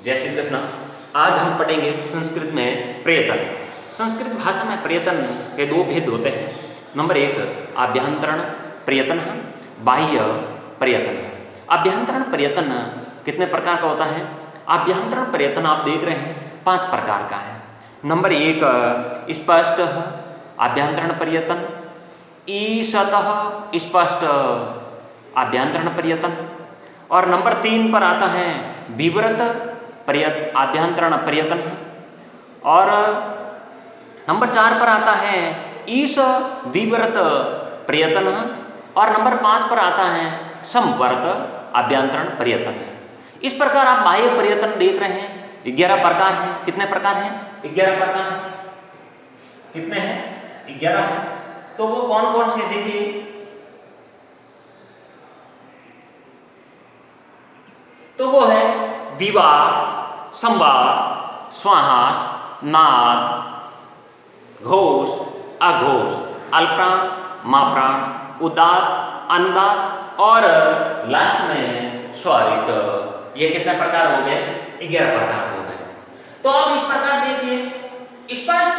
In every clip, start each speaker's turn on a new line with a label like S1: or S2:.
S1: जय श्री कृष्ण। आज हम पढ़ेंगे संस्कृत में प्रयतन। संस्कृत भाषा में प्रयतन के दो भेद होते हैं। नंबर एक आभ्यंतरण प्रयतन, बाह्य प्रयतन। आभ्यंतरण प्रयतन कितने प्रकार का होता है? आभ्यंतरण प्रयतन आप देख रहे हैं 5 प्रकार का है। नंबर एक स्पष्ट आभ्यंतरण प्रयतन, ईशतः स्पष्ट आभ्यंतरण प्रयतन, और नंबर 3 पर आता है विवृत आभ्यंतरण प्रयतन, और नंबर 4 पर आता है ईश विवृत प्रयतन, और नंबर 5 पर आता है समवर्त आभ्यंतरण प्रयतन। इस प्रकार आप बाह्य प्रयतन देख रहे हैं। 11 प्रकार हैं। कितने प्रकार हैं? 11 प्रकार हैं। कितने हैं? 11 हैं। तो वो कौन कौन से देखिए। तो वो है विवाद, संवाद, श्वास, नाद, घोष, अघोष, अल्पप्राण, माप्राण, उदात्त, अनुदात्त और लास्ट में स्वरित। ये कितने प्रकार हो गए? 11 प्रकार हो गए। तो अब इस प्रकार देखिए, स्पष्ट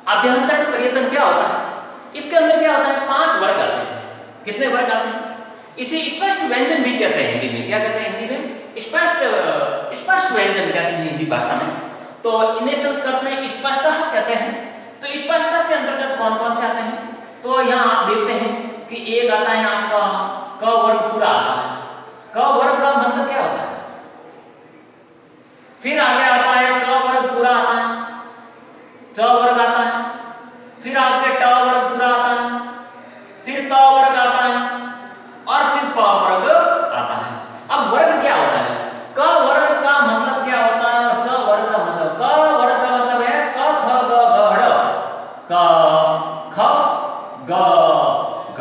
S1: आभ्यंतरण प्रयतन क्या होता है? इसके अंदर क्या होता है? 5 वर्ग आते हैं। कितने वर्ग आते हैं? इसे स्पष्ट व्यंजन भी कहते हैं हिंदी में। क्या कहते हैं हिंदी में? स्पष्ट व्यंजन कहते हैं हिंदी भाषा में। तो इन्हें संस्कृत में स्पष्ट कहते हैं। तो स्पष्ट के अंतर्गत कौन कौन से आते हैं? तो यहाँ आप देखते हैं कि एक आता है आपका क वर्ग पूरा आता है। क वर्ग का मतलब क्या होता है? फिर आगे आता है च वर्ग पूरा आता है, च वर्ग आता है, फिर आपके ट वर्ग पूरा आता है, फिर त वर्ग आता है, और फिर प वर्ग आता है। अब वर्ग क्या होता है? क वर्ग का मतलब क्या होता है और च वर्ग का मतलब? क वर्ग का मतलब है क ख ग घ ड़। क ख ग घ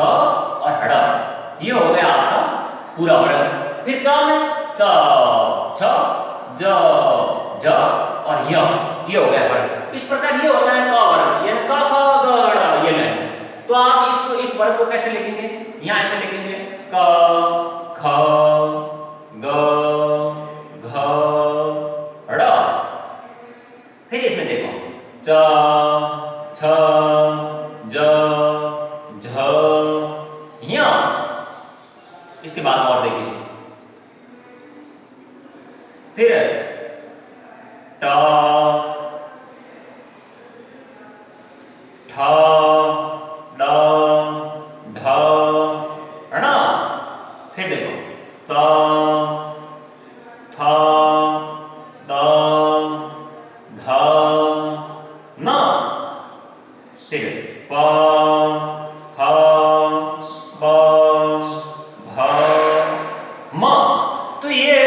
S1: और ड़, ये हो गया आपका पूरा वर्ग। फिर च में च छ ज ज और य, ये हो गया वर्ग। इस प्रकार ये होता है क वर्ग, यानी क ख ग घ ड़, ये नहीं। तो आप इस वर्ग को कैसे लिखेंगे? यहाँ ऐसे लिखेंगे क ख ग घ ड़। फिर इसमें देखो च छ ज झ य। इसके बाद और देखिए, फिर ट ठ ड ढ ण। फिर देखो त थ द ध न। फिर प फ ब भ म। तो ये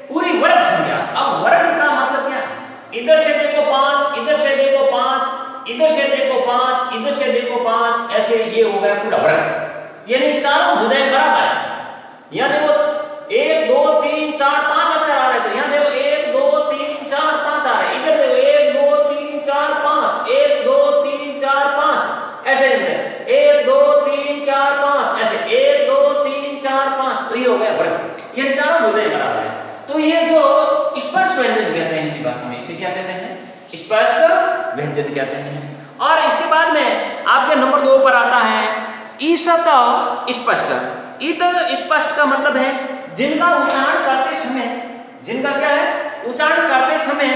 S1: पूरी वर्ग संख्या। अब वर्ग का मतलब क्या है? इधर से देखो 5, इधर से देखो 5, इधर से देखो 5, इधर से देखो 5, ऐसे ये हो गया पूरा वर्ग। यानी चारों भुजाएं बराबर है। यहाँ देखो 1 2 3 4 5 अक्षर आ रहे हैं। तो यहाँ देखो 1 2 3 4 5 आ रहे हैं। इधर देखो 1 2 3 4 5, 1 2 3 4 5, ऐसे 1 2 3 4 5, ऐसे 1 2 3 4 5। तो ये हो गया वर्ग। ये चारों भुजाएं बराबर है। तो ये जो स्पष्ट व्यंजन कहते हैं हिंदी भाषा में, इसे क्या कहते हैं? स्पष्ट व्यंजन कहते हैं। और इसके बाद में आपके नंबर 2 पर आता है ईशत स्पष्ट। ईत स्पष्ट का मतलब है जिनका उच्चारण करते समय, जिनका क्या है? उच्चारण करते समय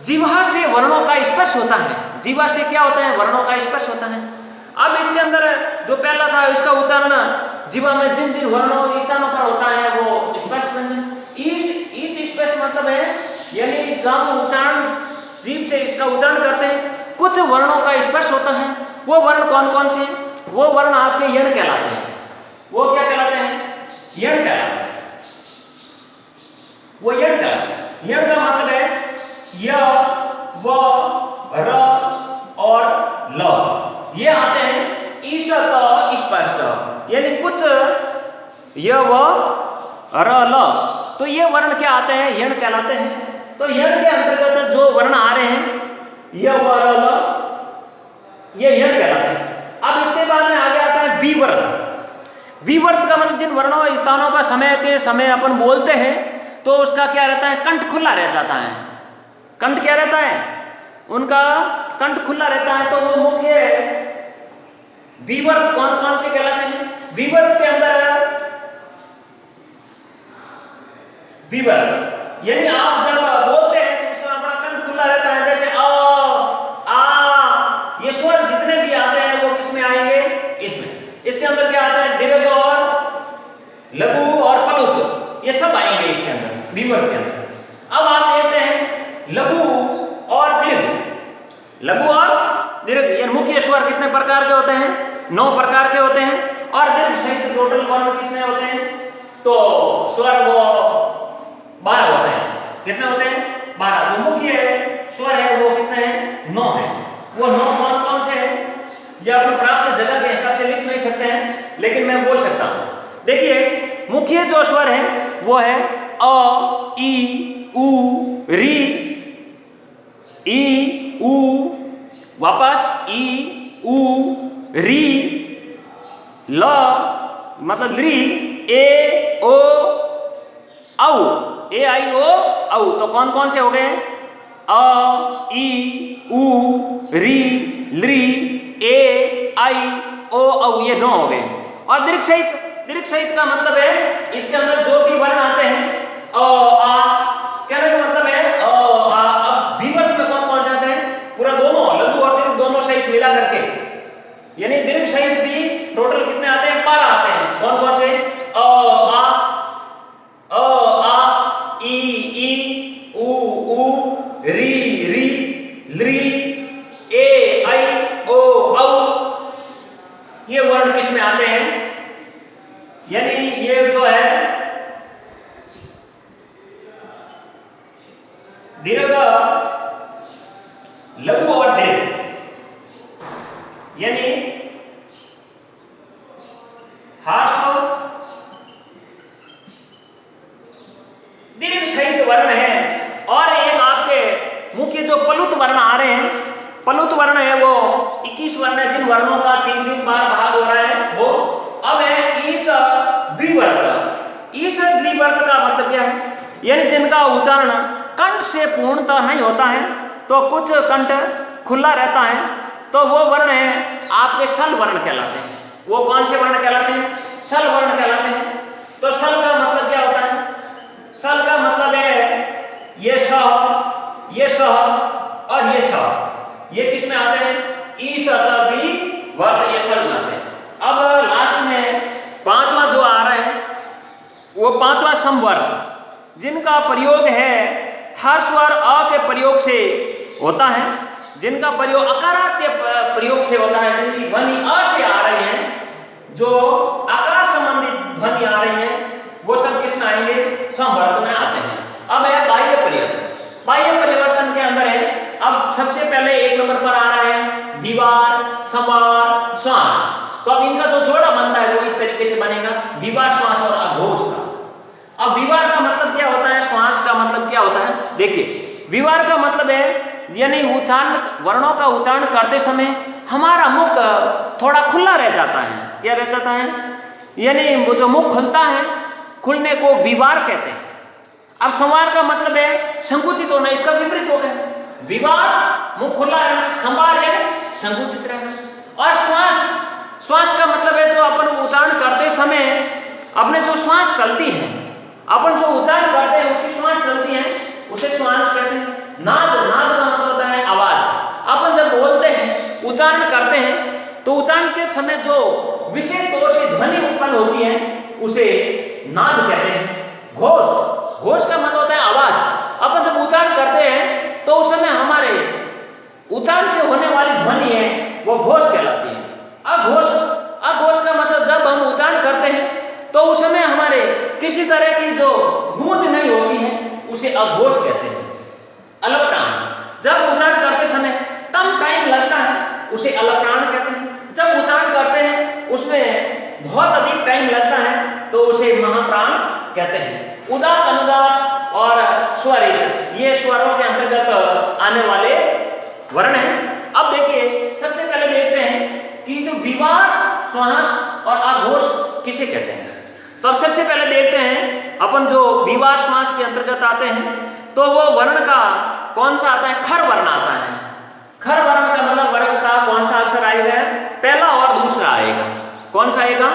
S1: जीवा से वर्णों का स्पर्श होता है। जीवा से क्या होता है? वर्णों का स्पर्श होता है। अब इसके अंदर जो पहला था, इसका उच्चारण जीवा में जिन जिन वर्णों स्थानों पर होता है वो स्पष्ट व्यंजन। ईत स्पष्ट मतलब है यानी जब उच्चारण जीभ से इसका उच्चारण करते हैं कुछ वर्णों का स्पर्श होता है। वो वर्ण कौन कौन से हैं? वो वर्ण आपके यण कहलाते हैं। वो क्या कहलाते हैं? यण कहलाते हैं। वो यण कहलाते हैं। यण का मतलब है य व र और ल, ये आते हैं ईशत स्पष्ट। यानी कुछ य व र ल, तो ये वर्ण क्या आते हैं? यण कहलाते हैं। तो यण के अंतर्गत जो वर्ण आ रहे हैं य व र ल, ये यण कहलाते हैं। अब इसके बाद में आगे आता है विवर्त। विवर्त का मतलब जिन वर्णों स्थानों का समय के समय अपन बोलते हैं
S2: तो उसका क्या रहता है, कंठ खुला रह जाता है। कंठ क्या रहता है, उनका कंठ खुला रहता है। तो वो मुख्य विवर्त कौन कौन से कहलाते हैं? विवर्त के अंदर विवर्त यानी आप जब बोलते हैं तो उसमें अपना कंठ खुला रहता है, जैसे ये स्वर जितने भी आते हैं वो किसमें आएंगे, इसमें। इसके अंदर क्या आता है, दीर्घ और लघु और प्लुत, ये सब आएंगे इसके अंदर, विवर्त के अंदर। अब आप देखते हैं लघु और दीर्घ। लघु और दीर्घ ये मुख्य स्वर कितने प्रकार के होते हैं, 9 प्रकार के होते हैं। और दीर्घ सहित टोटल वर्ण कितने होते हैं, तो स्वर वो 12 होते हैं। कितने होते हैं, 12। जो मुख्य स्वर है वो कितने हैं, 9 है। वो 9 कौन कौन से हैं, या अपनी प्राप्त जगह के हिसाब से लिख नहीं सकते हैं, लेकिन मैं बोल सकता हूं। देखिए मुख्य जो स्वर है वो है अ, ई, उ, री, ई, उ, वापस ई, उ, री, ल मतलब री, ए, ओ, औ, ए, आई, ओ, औ। तो कौन कौन से हो गए, अ, ई, उ, री, ली, ए, आई, ओ, औ, ये 9 हो गए। और दीर्घ सहित, दीर्घ सहित का मतलब है इसके अंदर जो भी वर्ण आते हैं, अ, आ, कहने का मतलब है अ, आ। अब विवर्त में कौन कौन से आते हैं, पूरा दोनों लघु और दीर्घ दोनों सहित मिला करके, यानी दीर्घ सहित भी टोटल कितने आते हैं, 12 आते हैं। कौन कौन से, अ, आ, ई, ई, उ, री, ली, ए, आई, ओ, औ, ये वर्ण किसमें आते हैं, यानी ये जो है दीर्घ, लघु और दीर्घ, यानी ह्रस्व दीर्घ सहित वर्ण है। और एक आपके मुख्य जो प्लुत वर्ण आ रहे हैं, प्लुत वर्ण है वो 21 वर्ण है, जिन वर्णों का 3-3 बार भाग हो रहा है वो। अब है ईश द्विवर्त। ईश द्विवर्त का मतलब क्या है, यानी जिनका उच्चारण कंठ से पूर्णतः नहीं होता है, तो कुछ कंठ खुला रहता है, तो वो वर्ण है आपके सल वर्ण कहलाते हैं। वो कौन से वर्ण कहलाते हैं, सल वर्ण कहलाते हैं। तो सल का मतलब क्या होता है, सल का मतलब है ये स, ये स और ये स, ये किस में आते हैं, ईश द्विवर्त, ये सल में आते हैं। अब लास्ट में 5वां जो आ रहा है वो 5वां समवर्त, जिनका प्रयोग है हर स्वर अ के प्रयोग से होता है, जिनका प्रयोग अकारात्य प्रयोग से होता है, जिनकी ध्वनि अ से आ रही है, जो आकार संबंधित ध्वनि आ रही है, वो सब किसमें आएंगे, समवर्त में आते हैं। अब है बाह्य परिवर्तन। बाह्य परिवर्तन के अंदर है, अब सबसे पहले 1 नंबर पर आ रहा है विवार, संवार, श्वास। तो अब इनका जो जोड़ा बनता है वो इस तरीके से बनेगा, विवार, श्वास और अघोष का। अब विवार का मतलब क्या होता है, श्वास का मतलब क्या होता है, देखिए विवार का मतलब है यानी उच्चारण, वर्णों का उच्चारण करते समय हमारा मुख थोड़ा खुला रह जाता है। क्या रह जाता है, यानी वो जो मुख खुलता है, खुलने को विवार कहते हैं। अब संवार का मतलब है संकुचित होना, इसका विपरीत हो गया। विवार मुख खुला रहना, संवार यानी संकुचित रहना। और श्वास, श्वास का मतलब है जो अपन उच्चारण करते समय अपने जो श्वास चलती है, अपन जो उच्चारण करते हैं उसकी श्वास चलती है, उसे श्वास कहते हैं। नाद, नाद का मतलब होता है आवाज। अपन जब बोलते हैं, उच्चारण करते हैं, तो उच्चारण के समय जो विशेष तौर से ध्वनि उत्पन्न होती है उसे नाद कहते हैं। घोष, घोष का मतलब होता है आवाज। अपन जब उच्चारण करते हैं तो उस समय हमारे उच्चारण से होने वाली ध्वनि है वो घोष कहलाती है। अघोष, अघोष का मतलब जब हम उच्चारण करते हैं तो उस समय हमारे किसी तरह की जो गूंज नहीं होती है उसे अघोष कहते हैं। अलप्राण, जब उच्चारण करते समय कम टाइम लगता है उसे अलप्राण कहते हैं। जब उच्चारण करते हैं उसमें बहुत अधिक टाइम लगता है तो उसे महाप्राण कहते हैं। उदात्त, अनुदात्त और स्वरित ये स्वरों के अंतर्गत आने वाले वर्ण हैं। अब देखिए सबसे पहले देखते हैं कि जो विवार, श्वास और अघोष किसे कहते हैं। तो अब सबसे पहले देखते हैं अपन जो विवाह समास के अंतर्गत आते हैं तो वो वर्ण का कौन सा आता है, खर वर्ण आता है। खर वर्ण का मतलब वर्ण का कौन सा अक्षर आएगा, पहला और दूसरा आएगा। कौन सा आएगा,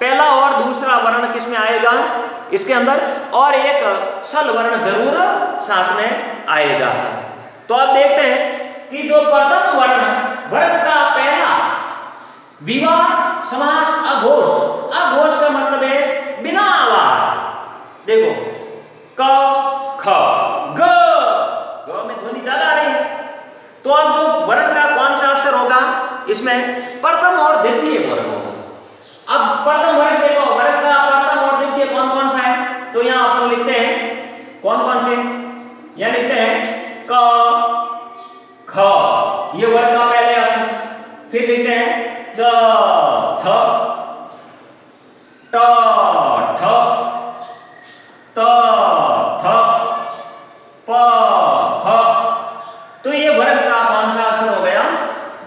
S2: पहला और दूसरा वर्ण किसमें आएगा इसके अंदर, और एक सल वर्ण जरूर साथ में आएगा। तो आप देखते हैं कि जो प्रथम वर्ण का पहला विवाह समास अघोष, अघोष का मतलब है बिना आवाज। देखो क ख ग, ग में ध्वनि ज्यादा आ रही है। तो अब जो वर्ण का कौन सा अक्षर होगा इसमें, प्रथम और द्वितीय वर्ण होगा। अब प्रथम वर्ग देखो, वर्ग का प्रथम और द्वितीय कौन कौन सा है, तो यहाँ अपन लिखते हैं कौन कौन से, यहाँ लिखते हैं क ख, ये वर्ग का पहले अक्षर। फिर लिखते हैं च छ ट ठ त थ प फ। तो ये वर्ग का कौन सा अक्षर हो गया,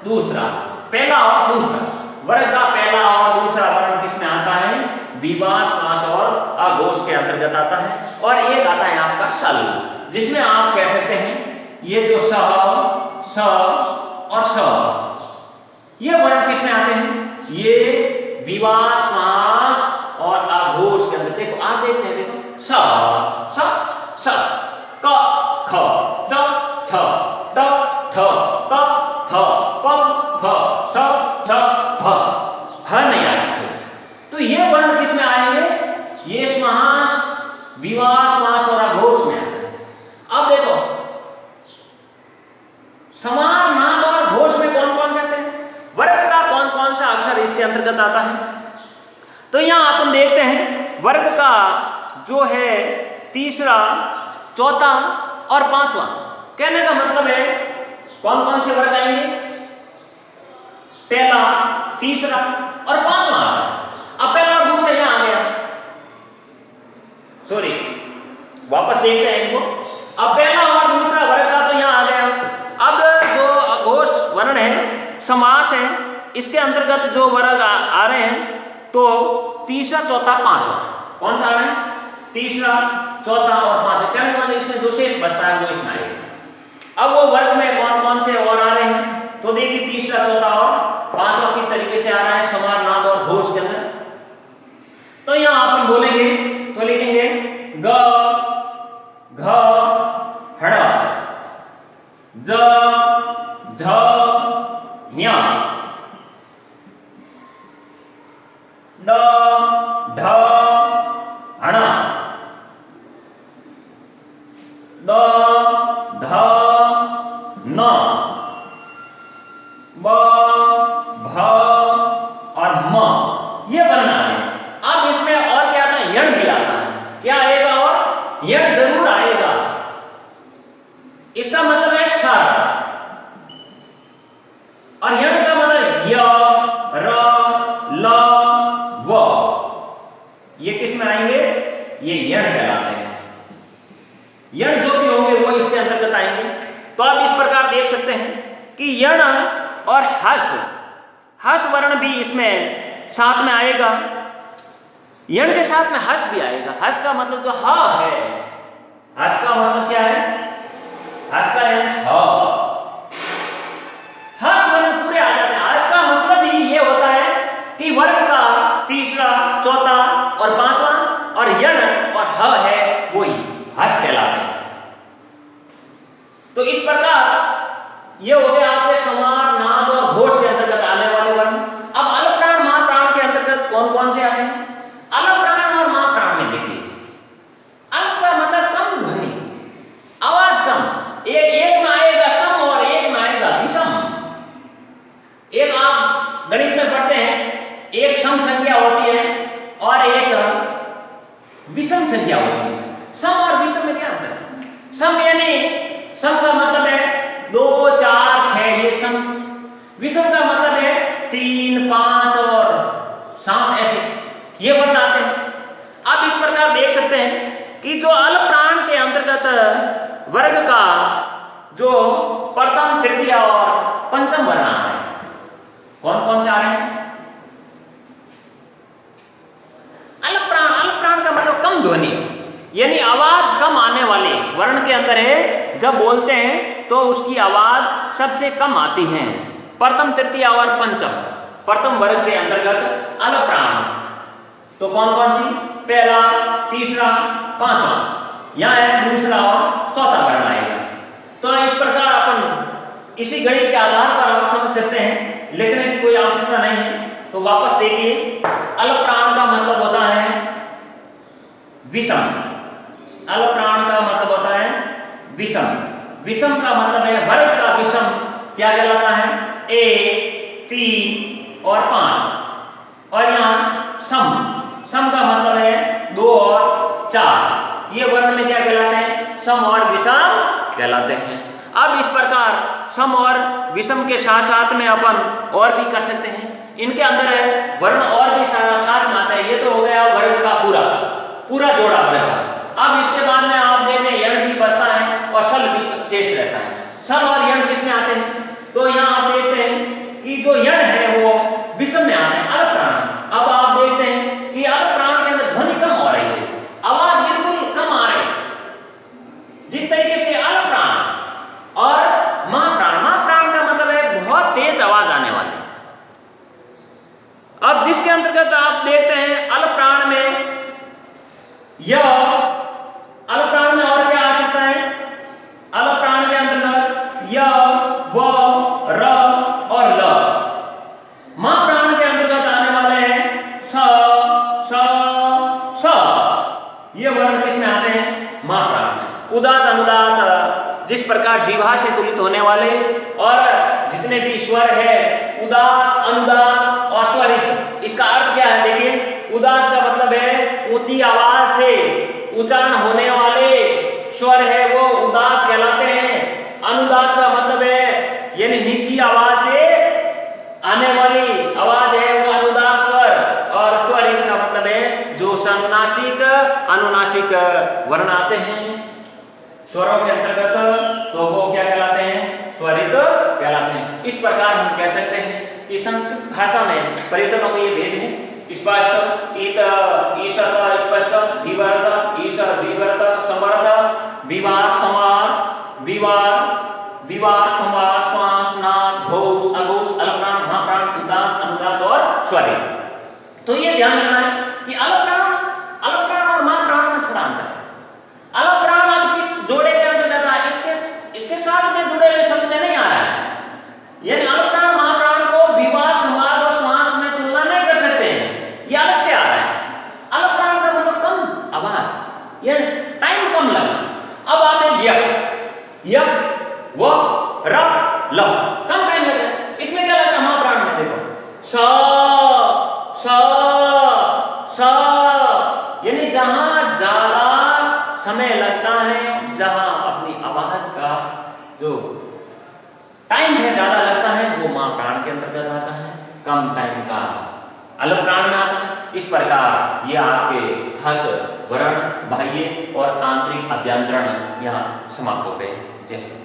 S2: दूसरा। पहला और दूसरा, वर्ग का पहला और दूसरा वर्ण किसमें आता है, विवाह समास और अघोष के अंतर्गत आता है। और एक आता है आपका सल, जिसमें आप कह सकते हैं ये जो स स और स, ये वर्ण किसमें आते हैं, ये विवाह समास और अघोष के अंदर। देखो आप देखते हैं, देखो स स स क ख च छ ट ठ त थ प फ स स भ, ह नहीं आएगा। तो ये वर्ण किसमें आएंगे, ये समास विवाह समास और अघोष में आएगा। अब देखो समार नाद और घोष में कौन कौन से आते हैं, वर्ग का कौन कौन सा अक्षर इसके अंतर्गत आता है। तो यहां अपन देखते हैं वर्ग का जो है तीसरा, चौथा और पांचवा। कहने का मतलब है कौन कौन से वर्ग आएंगे, पहला, तीसरा और पांचवा आता है। अब पहला और दूसरा यहां आ गया, सॉरी वापस देखते हैं इनको। अब पहला और दूसरा वर्ग का तो यहां आ गया। अब जो अघोष वर्ण है, समास है, इसके अंतर्गत जो वर्ग आ रहे हैं, तो तीसरा, चौथा, पांचवा कौन सा आ रहा है, तीसरा, चौथा और पांचवा। कहने का मतलब इसमें जो शेष बचता है वो इसमें आएगा। अब वो वर्ग में कौन कौन से और आ रहे हैं, तो देखिए तीसरा, चौथा और पांचवा किस तरीके से आ रहा है समार नाद और घोष के अंदर। तो यहां अपन बोलेंगे तो लिखेंगे ग घ हड़ ज झ ञ ड ढ हण द ध न ब भ और म, ये वर्ण आ रहे हैं। अब इसमें और क्या आता है, यण भी आता है। क्या आएगा, और यण जरूर आएगा। इसका मतलब है स्वर, और यण का मतलब य र ल व, ये किस में आएंगे, ये यण कहलाते हैं। यण जो भी होंगे वो इसके अंतर्गत आएंगे। तो आप इस प्रकार देख सकते हैं कि यण और हस वर्ण भी इसमें साथ में आएगा। यण के साथ में हस भी आएगा। हस का मतलब जो ह है, हस का मतलब क्या है, हस का यण ह, हस वर्ण पूरे आ जाते हैं। हस का मतलब ही ये होता है कि वर्ग का तीसरा, चौथा और पांचवा, और यण और ह है वही हस कहलाते हैं। तो इस प्रकार ये हो गया आपके समार, नाद और घोष के अंतर्गत आने वाले वर्ण। अब अलप्राण महाप्राण के अंतर्गत कौन कौन से आते हैं। अलप्राण और महाप्राण में देखिए, अल्प का मतलब कम ध्वनि, आवाज कम। एक में आएगा सम और एक में आएगा विषम। एक आप गणित में पढ़ते हैं, एक सम संख्या होती है और एक विषम संख्या होती है। सम और विषम में क्या अंतर है, सम यानी सम का मतलब है 2, 4, 6, ये सम। विषम का मतलब है 3, 5 और 7, ऐसे ये वर्ण आते हैं। आप इस प्रकार देख सकते हैं कि जो अल्प प्राण के अंतर्गत वर्ग का जो प्रथम, तृतीय और पंचम वर्ण आ रहे हैं, कौन कौन से आ रहे हैं। अल्प प्राण का मतलब कम ध्वनि, यानी आवाज कम आने वाले वर्ण के अंदर है, जब बोलते हैं तो उसकी आवाज सबसे कम आती है। प्रथम, तृतीय और पंचम, प्रथम वर्ग के अंतर्गत अलप्राण तो कौन कौन सी? पहला, तीसरा, पांचवा, यहाँ है दूसरा और चौथा वर्ण आएगा। तो इस प्रकार अपन इसी गणित के आधार पर आप समझ सकते हैं, लिखने की कोई आवश्यकता नहीं है। तो वापस देखिए, अलप्राण का मतलब होता है विषम। अलप्राण का मतलब होता है विषम। विषम का मतलब है वर्ग का विषम क्या कहलाता है? 1, 3 और 5। और यहाँ सम, सम का मतलब है 2 और 4। ये वर्ण में क्या कहलाते हैं? सम और विषम कहलाते हैं। अब इस प्रकार सम और विषम के साथ साथ में अपन और भी कर सकते हैं। इनके अंदर है वर्ण और भी साथ में आता है। ये तो हो गया वर्ग का पूरा जोड़ा वर्ग का। अब इसके बाद में आप देखें यण भी बचता है और सल भी शेष रहता है। सल और यण किसमें आते हैं? तो यहाँ आप देखते हैं कि जो यण है वो विषम में आते हैं, अलप्राण। अब आप देखते हैं कि अलप्राण के अंदर ध्वनि कम हो रही है, आवाज बिल्कुल कम आ रही है। जिस तरीके से अलप्राण और महाप्राण, महाप्राण का मतलब है बहुत तेज आवाज आने वाली। अब जिसके अंतर्गत आप देखते हैं अलप्राण में यह, अलप्राण में और क्या आ सकता है? अलप्राण के अंतर्गत य, व, र और ल। महाप्राण के अंतर्गत आने वाले हैं स, स, स। ये वर्ण किसमें आते हैं? महाप्राण में। उदात, अनुदात, जिस प्रकार जीवा से तुलित होने वाले और जितने भी स्वर है, उदात, अनुदात और स्वरित, इसका अर्थ क्या है? देखिए, उदात का मतलब है ऊंची आवाज से उच्चारण होने वाले स्वर है वो उदात कहलाते हैं। अनुदात का मतलब है यानी नीची आवाज से आने वाली आवाज है वो अनुदात स्वर। और स्वरित का मतलब है जो अनुनासिक, अनुनासिक वर्ण आते हैं स्वरों के अंतर्गत, तो वो क्या कहलाते हैं? स्वरित कहलाते हैं। इस प्रकार हम कह सकते हैं कि संस्कृत भाषा में परिवर्तनों के ये भेद हैं। स्पष्ट, इत, ईशत, स्पष्ट, विवर्त, ईश, विवर्त, समर्थ, विवाद, समार, विवाद, विवाद, संवाद, श्वास, नाद, घोष, अघोष, अलप्राण, महाप्राण, उदात, अनुदात और स्वरित। तो ये ध्यान रखना है कि अलप्राण और महाप्राण में थोड़ा अंतर है। अलप्राण अब किस जोड़े के अंतर्गत आता है? इसके साथ में जुड़े हुए शब्द में नहीं आ रहा है। यानी अलप्राण महाप्राण को विवाद, समाद और श्वास में तुलना नहीं कर सकते हैं, ये अलग से आ रहा है। अलप्राण का मतलब कम आवाज, ये टाइम कम लगा। अब आपने य, व, र, ल, कम टाइम लगा। इसमें क्या लगा? महाप्राण में देखो स, स, स, यानी जहां ज्यादा समय लगता है, जहां अपनी आवाज का जो टाइम है ज्यादा लगता है, वो महाप्राण के अंतर्गत आता है। कम टाइम का अलप्राण में आता है। इस प्रकार ये आपके हस, वर्ण, बाह्य और आंतरिक अभ्यंतरण यहाँ समाप्त हो गए। जैसे